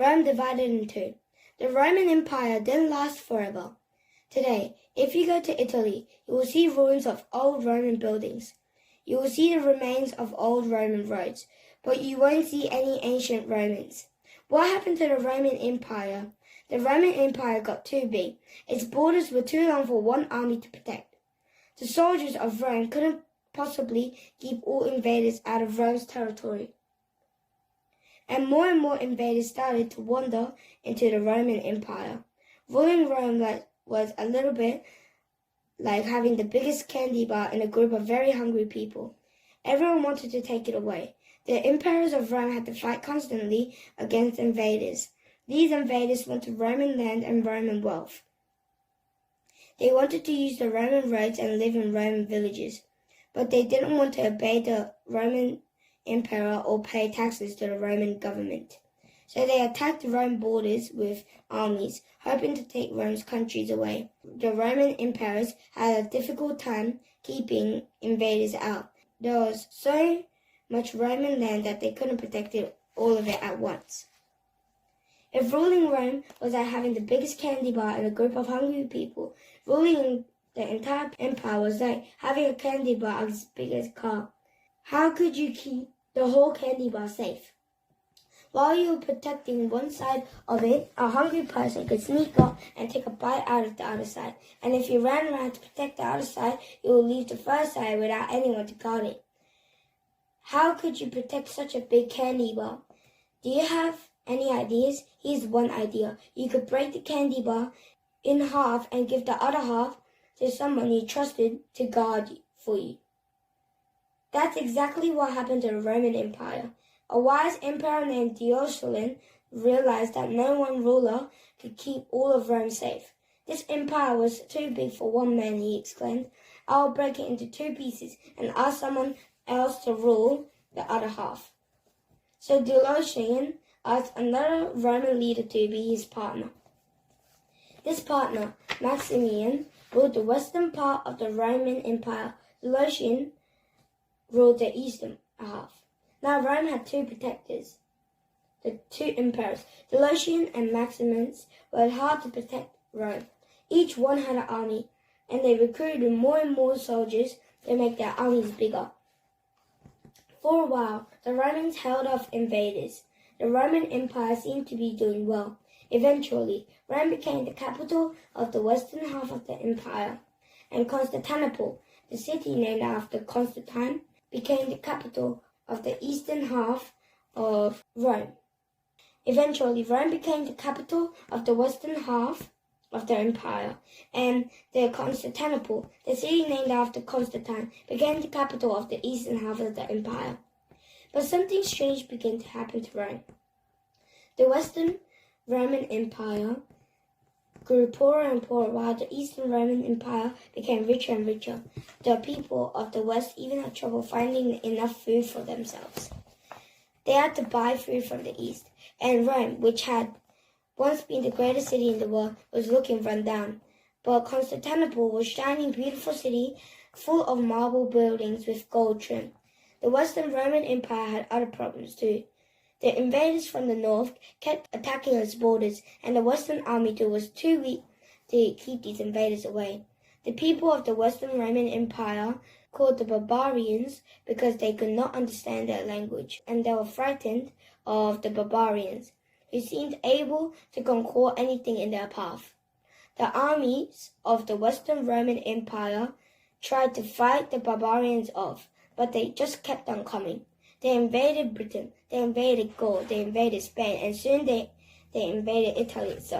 Rome divided in two. The Roman Empire didn't last forever. Today, if you go to Italy, you will see ruins of old Roman buildings. You will see the remains of old Roman roads, but you won't see any ancient Romans. What happened to the Roman Empire? The Roman Empire got too big. Its borders were too long for one army to protect. The soldiers of Rome couldn't possibly keep all invaders out of Rome's territory. And more invaders started to wander into the Roman Empire. Ruling Rome was a little bit like having the biggest candy bar in a group of very hungry people. Everyone wanted to take it away. The emperors of Rome had to fight constantly against invaders. These invaders wanted Roman land and Roman wealth. They wanted to use the Roman roads and live in Roman villages, but they didn't want to obey the Roman emperor or pay taxes to the Roman government. So they attacked the Roman borders with armies, hoping to take Rome's countries away. The Roman emperors had a difficult time keeping invaders out. There was so much Roman land that they couldn't protect all of it at once. If ruling Rome was like having the biggest candy bar in a group of hungry people, ruling the entire empire was like having a candy bar as big as a car. How could you keep the whole candy bar safe? While you were protecting one side of it, a hungry person could sneak up and take a bite out of the other side. And if you ran around to protect the other side, you would leave the first side without anyone to guard it. How could you protect such a big candy bar? Do you have any ideas? Here's one idea. You could break the candy bar in half and give the other half to someone you trusted to guard for you. That's exactly what happened to the Roman Empire. A wise emperor named Diocletian realized that no one ruler could keep all of Rome safe. This empire was too big for one man, he exclaimed. I'll break it into two pieces and ask someone else to rule the other half. So Diocletian asked another Roman leader to be his partner. This partner, Maximian, ruled the western part of the Roman Empire. Diocletian ruled the eastern half. Now Rome had two protectors, the two emperors. Diocletian and Maximus worked hard to protect Rome. Each one had an army, and they recruited more and more soldiers to make their armies bigger. For a while, the Romans held off invaders. The Roman Empire seemed to be doing well. Eventually, Rome became the capital of the western half of the empire, and Constantinople, the city named after Constantine, became the capital of the eastern half of Rome. Eventually, Rome became the capital of the western half of the empire, and the Constantinople, the city named after Constantine, became the capital of the eastern half of the empire. But something strange began to happen to Rome. The western Roman Empire grew poorer and poorer, while the eastern Roman Empire became richer and richer. The people of the west even had trouble finding enough food for themselves. They had to buy food from the east, and Rome, which had once been the greatest city in the world, was looking run down. But Constantinople was a shining, beautiful city full of marble buildings with gold trim. The western Roman Empire had other problems too. The invaders from the north kept attacking its borders, and the western army too was too weak to keep these invaders away. The people of the western Roman Empire called the barbarians because they could not understand their language, and they were frightened of the barbarians, who seemed able to conquer anything in their path. The armies of the western Roman Empire tried to fight the barbarians off, but they just kept on coming. They invaded Britain, they invaded Gaul, they invaded Spain, and soon they invaded Italy itself.